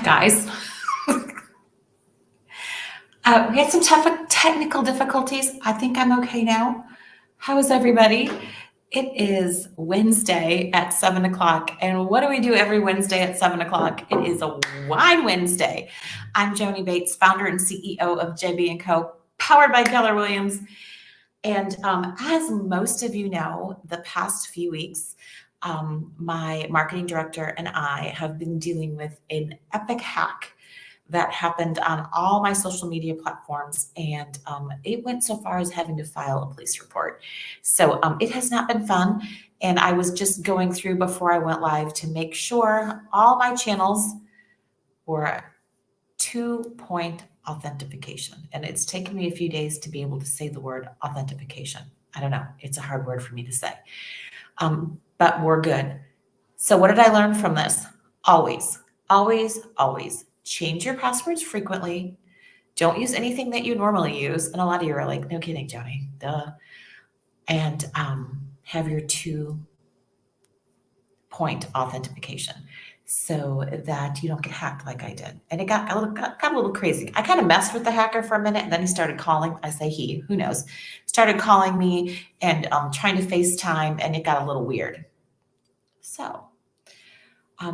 guys. We had some technical difficulties. I think I'm okay now. How is everybody? It is Wednesday at 7 o'clock. And what do we do every Wednesday at 7 o'clock? It is a Wine Wednesday. I'm Joannie Bates, founder and CEO of JB & Co., powered by Keller Williams. And as most of you know, the past few weeks, my marketing director and I have been dealing with an epic hack that happened on all my social media platforms. And it went so far as having to file a police report. So it has not been fun. And I was just going through before I went live to make sure all my channels were 2-point authentication. And it's taken me a few days to be able to say the word authentication. I don't know. It's a hard word for me to say. But we're good. So what did I learn from this? Always change your passwords frequently. Don't use anything that you normally use. And a lot of you are like, no kidding, Johnny, duh. And have your 2-point authentication so that you don't get hacked like I did. And it got a little crazy. I kind of messed with the hacker for a minute, and then he started calling. I say he, who knows, started calling me and trying to FaceTime, and it got a little weird. So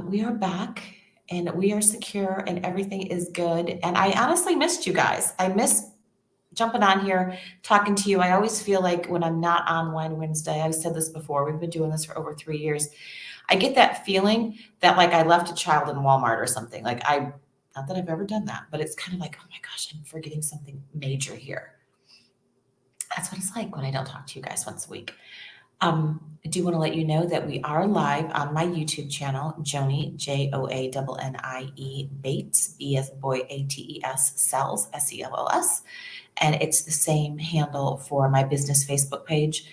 we are back. And we are secure and everything is good. And I honestly missed you guys. I miss jumping on here, talking to you. I always feel like when I'm not on Wine Wednesday, I've said this before, we've been doing this for over 3 years. I get that feeling that like I left a child in Walmart or something. Like not that I've ever done that, but it's kind of like, oh my gosh, I'm forgetting something major here. That's what it's like when I don't talk to you guys once a week. I do want to let you know that we are live on my YouTube channel, Joannie, Joannie Bates, B as boy, ATES, Sells, SELLS. And it's the same handle for my business Facebook page.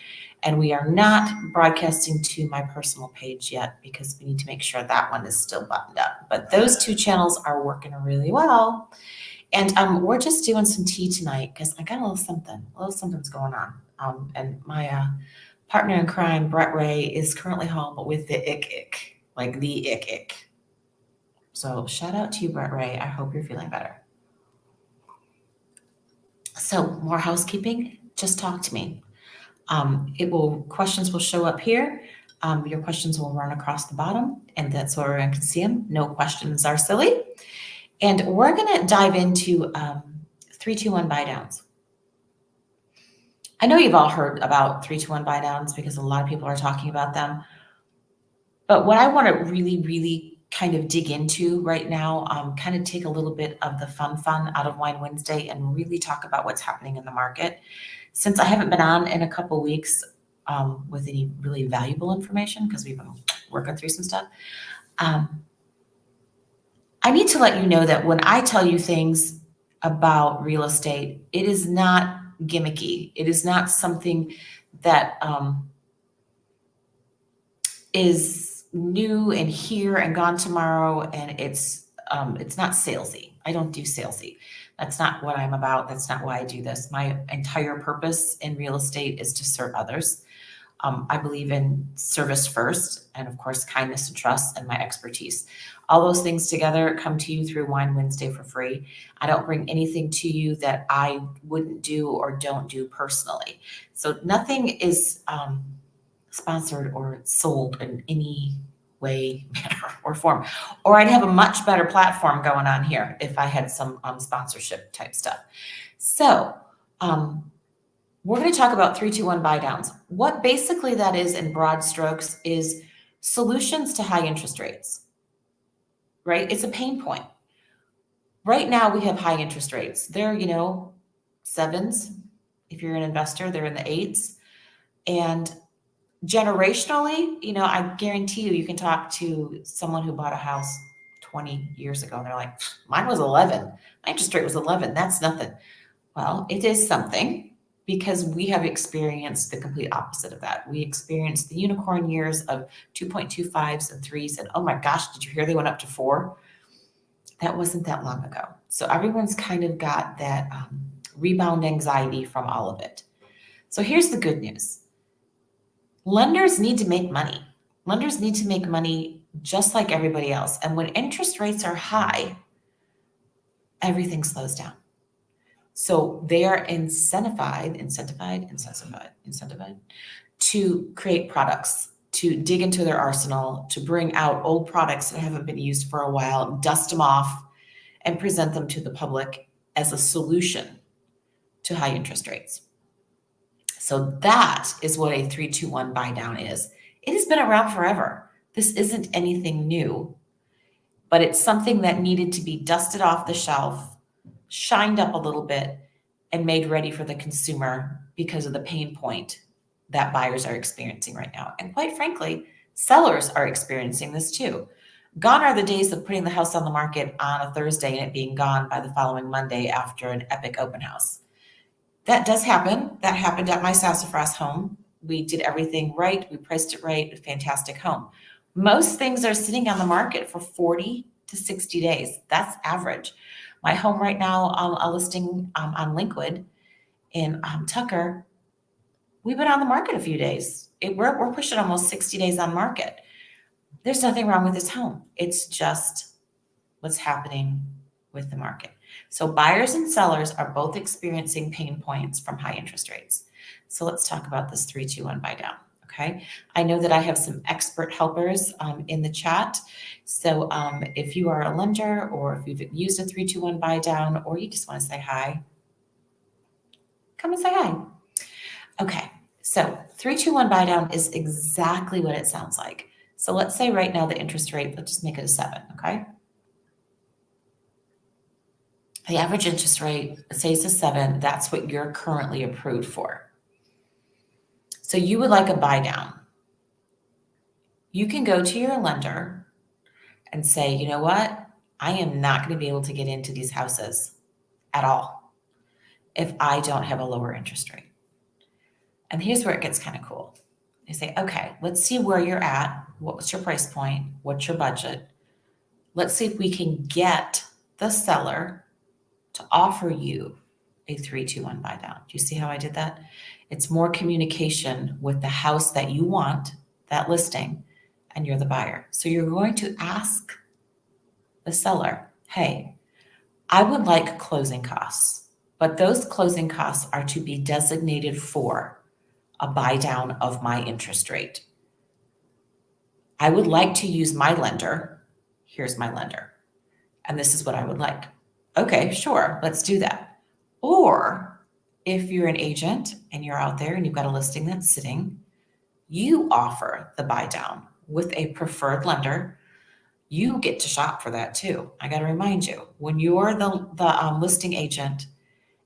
And we are not broadcasting to my personal page yet because we need to make sure that one is still buttoned up. But those 2 channels are working really well. And we're just doing some tea tonight because I got a little something's going on. And my partner in crime, Brett Ray, is currently home with the ick, like the ick. So shout out to you, Brett Ray. I hope you're feeling better. So more housekeeping, just talk to me. Questions will show up here. Your questions will run across the bottom, and that's where I can see them. No questions are silly. And we're going to dive into 3-2-1 buy downs. I know you've all heard about 3-2-1 buy downs because a lot of people are talking about them. But what I want to really kind of dig into right now, kind of take a little bit of the fun out of Wine Wednesday and really talk about what's happening in the market. Since I haven't been on in a couple of weeks with any really valuable information because we've been working through some stuff, I need to let you know that when I tell you things about real estate, it is not gimmicky. It is not something that is new and here and gone tomorrow, and it's not salesy. I don't do salesy. That's not what I'm about. That's not why I do this. My entire purpose in real estate is to serve others. I believe in service first, and of course, kindness and trust and my expertise. All those things together come to you through Wine Wednesday for free. I don't bring anything to you that I wouldn't do or don't do personally. So nothing is sponsored or sold in any way, manner, or form. Or I'd have a much better platform going on here if I had some sponsorship type stuff. So we're going to talk about 3-2-1 buy downs. What basically that is in broad strokes is solutions to high interest rates, right? It's a pain point. Right now we have high interest rates. They're, 7s. If you're an investor, they're in the 8s. And generationally, I guarantee you can talk to someone who bought a house 20 years ago and they're like, mine was 11. My interest rate was 11. That's nothing. Well, it is something because we have experienced the complete opposite of that. We experienced the unicorn years of 2.25s and 3s. And oh my gosh, did you hear they went up to 4? That wasn't that long ago. So everyone's kind of got that rebound anxiety from all of it. So here's the good news. Lenders need to make money. Lenders need to make money just like everybody else. And when interest rates are high, everything slows down. So they are incentivized to create products, to dig into their arsenal, to bring out old products that haven't been used for a while, dust them off, and present them to the public as a solution to high interest rates. So that is what a 3-2-1 buy down is. It has been around forever. This isn't anything new, but it's something that needed to be dusted off the shelf, shined up a little bit, and made ready for the consumer because of the pain point that buyers are experiencing right now. And quite frankly, sellers are experiencing this too. Gone are the days of putting the house on the market on a Thursday and it being gone by the following Monday after an epic open house. That does happen. That happened at my sassafras home. We did everything right. We priced it right. A fantastic home. Most things are sitting on the market for 40 to 60 days. That's average. My home right now, a listing on Linkwood in Tucker, we've been on the market a few days. We're pushing almost 60 days on market. There's nothing wrong with this home. It's just what's happening with the market. So buyers and sellers are both experiencing pain points from high interest rates. So let's talk about this 3-2-1 buy down. Okay. I know that I have some expert helpers in the chat. So if you are a lender or if you've used a 3-2-1 buy down, or you just want to say hi, come and say hi. Okay. So 3-2-1 buy down is exactly what it sounds like. So let's say right now the interest rate, let's just make it a 7. Okay. The average interest rate, say it's a 7, that's what you're currently approved for. So you would like a buy down. You can go to your lender and say, you know what? I am not going to be able to get into these houses at all if I don't have a lower interest rate. And here's where it gets kind of cool. They say, okay, let's see where you're at. What's your price point? What's your budget? Let's see if we can get the seller to offer you a 3-2-1 buy down. Do you see how I did that? It's more communication with the house that you want, that listing, and you're the buyer. So you're going to ask the seller, hey, I would like closing costs, but those closing costs are to be designated for a buy down of my interest rate. I would like to use my lender. Here's my lender. And this is what I would like. Okay, sure, let's do that. Or if you're an agent and you're out there and you've got a listing that's sitting, you offer the buy down with a preferred lender. You get to shop for that too. I got to remind you, when you're the listing agent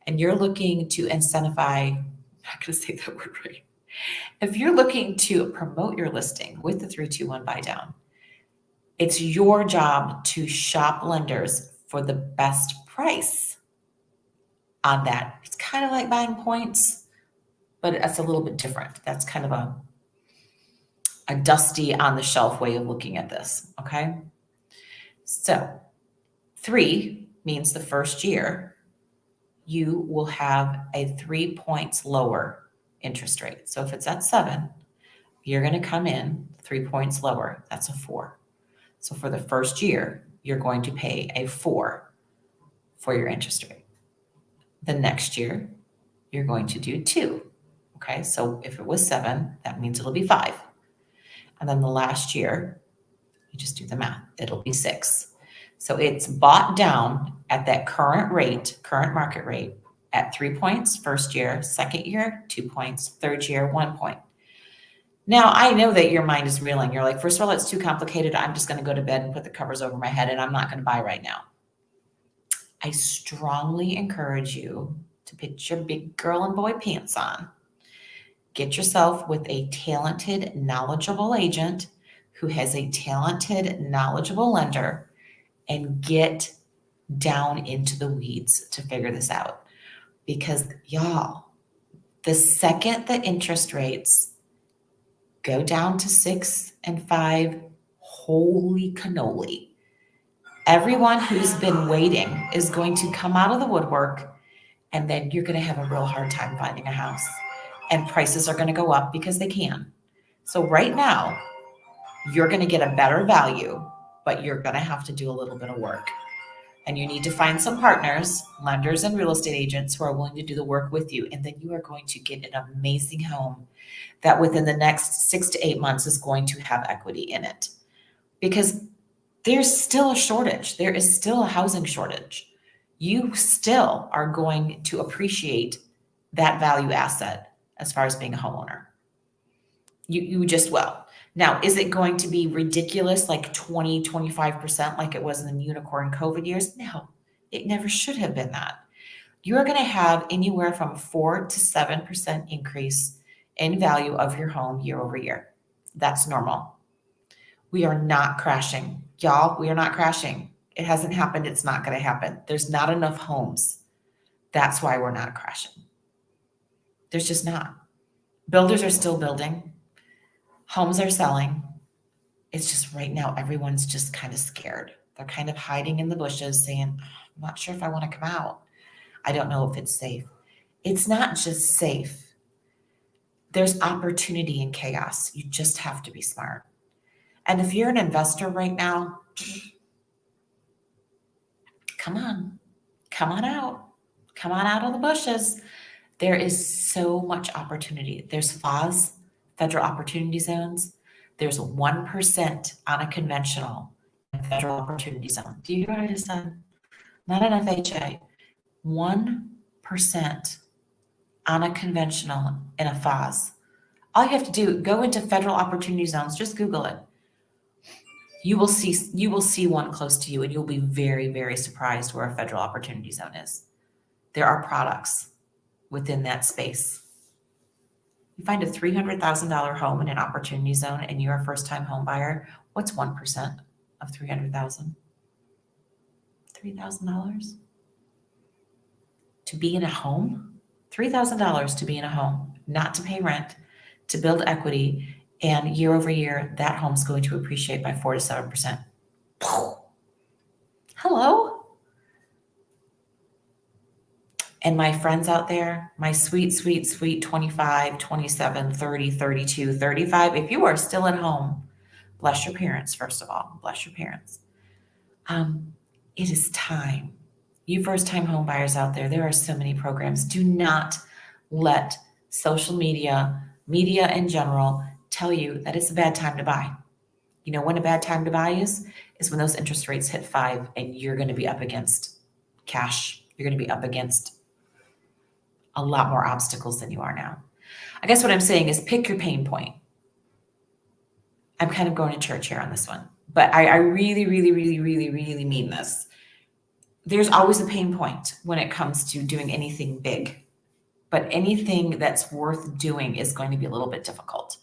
and you're looking to incentivize, I'm not going to say that word right. If you're looking to promote your listing with the 3-2-1 buy down, it's your job to shop lenders for the best price on that. It's kind of like buying points, but it's a little bit different. That's kind of a dusty on the shelf way of looking at this. Okay. So 3 means the first year you will have a 3 points lower interest rate. So if it's at 7, you're going to come in 3 points lower. That's a 4. So for the first year, you're going to pay a 4 for your interest rate. The next year, you're going to do 2. Okay, so if it was 7, that means it'll be 5. And then the last year, you just do the math, it'll be 6. So it's bought down at that current rate, current market rate, at 3 points first year, second year, 2 points, third year, 1 point. Now, I know that your mind is reeling. You're like, first of all, it's too complicated. I'm just going to go to bed and put the covers over my head, and I'm not going to buy right now. I strongly encourage you to put your big girl and boy pants on. Get yourself with a talented, knowledgeable agent who has a talented, knowledgeable lender, and get down into the weeds to figure this out. Because y'all, the second the interest rates go down to 6 and 5, holy cannoli. Everyone who's been waiting is going to come out of the woodwork, and then you're going to have a real hard time finding a house. And prices are going to go up because they can. So right now, you're going to get a better value, but you're going to have to do a little bit of work. And you need to find some partners, lenders and real estate agents who are willing to do the work with you. And then you are going to get an amazing home that within the next 6 to 8 months is going to have equity in it. Because there's still a shortage. There is still a housing shortage. You still are going to appreciate that value asset as far as being a homeowner. You just will. Now, is it going to be ridiculous, like 20, 25% like it was in the unicorn COVID years? No, it never should have been that. You're going to have anywhere from 4 to 7% increase in value of your home year over year. That's normal. We are not crashing. Y'all, we are not crashing. It hasn't happened. It's not going to happen. There's not enough homes. That's why we're not crashing. There's just not. Builders are still building. Homes are selling. It's just right now, everyone's just kind of scared. They're kind of hiding in the bushes saying, I'm not sure if I want to come out. I don't know if it's safe. It's not just safe. There's opportunity in chaos. You just have to be smart. And if you're an investor right now, come on out. Come on out of the bushes. There is so much opportunity. There's FOZ, Federal Opportunity Zones. There's 1% on a conventional and Federal Opportunity Zone. Do you hear what I just said? Not an FHA. 1% on a conventional and a FOZ. All you have to do, go into Federal Opportunity Zones, just Google it. You will see one close to you, and you'll be very, very surprised where a Federal Opportunity Zone is. There are products within that space. You find a $300,000 home in an opportunity zone and you're a first-time home buyer, what's 1% of $300,000? $3,000 to be in a home? $3,000 to be in a home, not to pay rent, to build equity, and year over year, that home's going to appreciate by 4 to 7%. Hello? And my friends out there, my sweet, sweet, sweet 25, 27, 30, 32, 35, if you are still at home, bless your parents, first of all. Bless your parents. It is time. You first-time home buyers out there, there are so many programs. Do not let social media in general, tell you that it's a bad time to buy. You know when a bad time to buy is when those interest rates hit 5 and you're going to be up against cash. You're going to be up against a lot more obstacles than you are now. I guess what I'm saying is pick your pain point. I'm kind of going to church here on this one, but I really, really, really, really, really mean this. There's always a pain point when it comes to doing anything big, but anything that's worth doing is going to be a little bit difficult.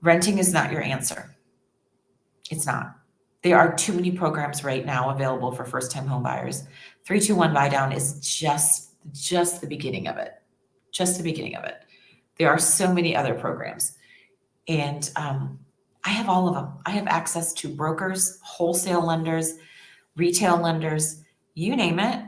Renting is not your answer. It's not. There are too many programs right now available for first-time home buyers. 321 buydown is just the beginning of it. Just the beginning of it. There are so many other programs. And I have all of them. I have access to brokers, wholesale lenders, retail lenders, you name it.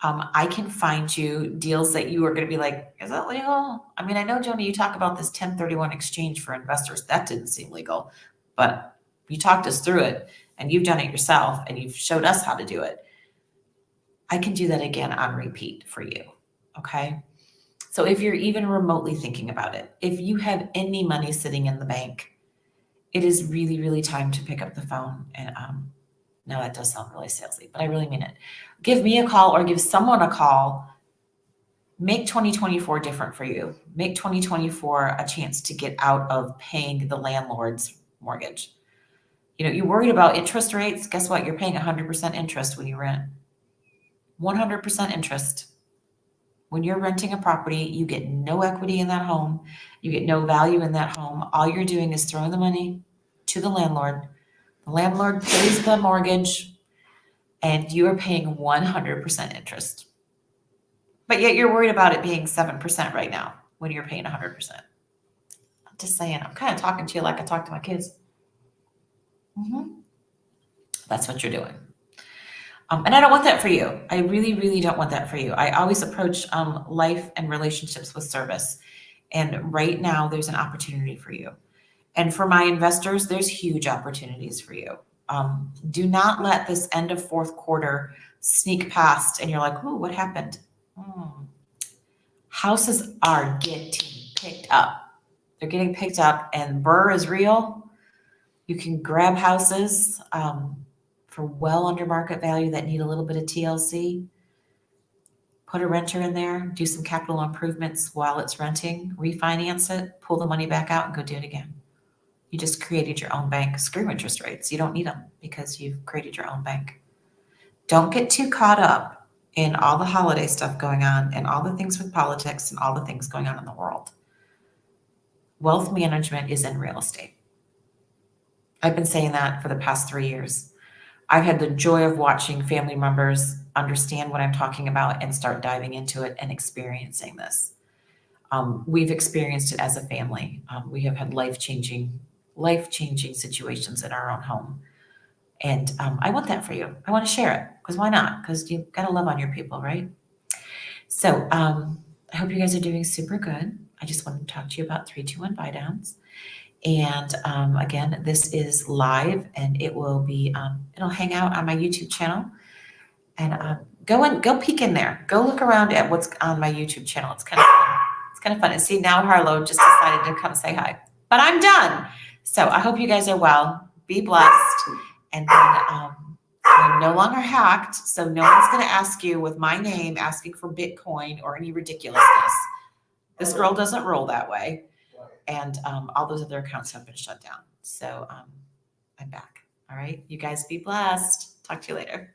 I can find you deals that you are going to be like, is that legal? I mean, I know, Joannie, you talk about this 1031 exchange for investors. That didn't seem legal, but you talked us through it and you've done it yourself and you've showed us how to do it. I can do that again on repeat for you. Okay. So if you're even remotely thinking about it, if you have any money sitting in the bank, it is really, really time to pick up the phone. And now that does sound really salesy, but I really mean it. Give me a call or give someone a call. Make 2024 different for you. Make 2024 a chance to get out of paying the landlord's mortgage. You know, you're worried about interest rates. Guess what? You're paying 100% interest when you rent. 100% interest. When you're renting a property, you get no equity in that home. You get no value in that home. All you're doing is throwing the money to the landlord. The landlord pays the mortgage and you are paying 100% interest. But yet you're worried about it being 7% right now when you're paying 100%. I'm just saying, I'm kind of talking to you like I talk to my kids. That's what you're doing. And I don't want that for you. I really, really don't want that for you. I always approach life and relationships with service. And right now there's an opportunity for you. And for my investors, there's huge opportunities for you. Do not let this end of fourth quarter sneak past and you're like, ooh, what happened? Houses are getting picked up. They're getting picked up, and Burr is real. You can grab houses for well under market value that need a little bit of TLC. Put a renter in there, do some capital improvements while it's renting, refinance it, pull the money back out, and go do it again. You just created your own bank. Screw interest rates. You don't need them because you've created your own bank. Don't get too caught up in all the holiday stuff going on and all the things with politics and all the things going on in the world. Wealth management is in real estate. I've been saying that for the past 3 years. I've had the joy of watching family members understand what I'm talking about and start diving into it and experiencing this. We've experienced it as a family. We have had life-changing situations in our own home. And I want that for you. I want to share it because why not? Because you got to love on your people, right? So I hope you guys are doing super good. I just wanted to talk to you about 321 buy downs. And again, this is live and it will be, it'll hang out on my YouTube channel. And go peek in there. Go look around at what's on my YouTube channel. It's kind of fun. It's kind of fun. And see, now Harlow just decided to come say hi. But I'm done. So I hope you guys are well. Be blessed. And then I'm no longer hacked. So no one's going to ask you with my name asking for Bitcoin or any ridiculousness. This girl doesn't roll that way. And all those other accounts have been shut down. So I'm back. All right. You guys be blessed. Talk to you later.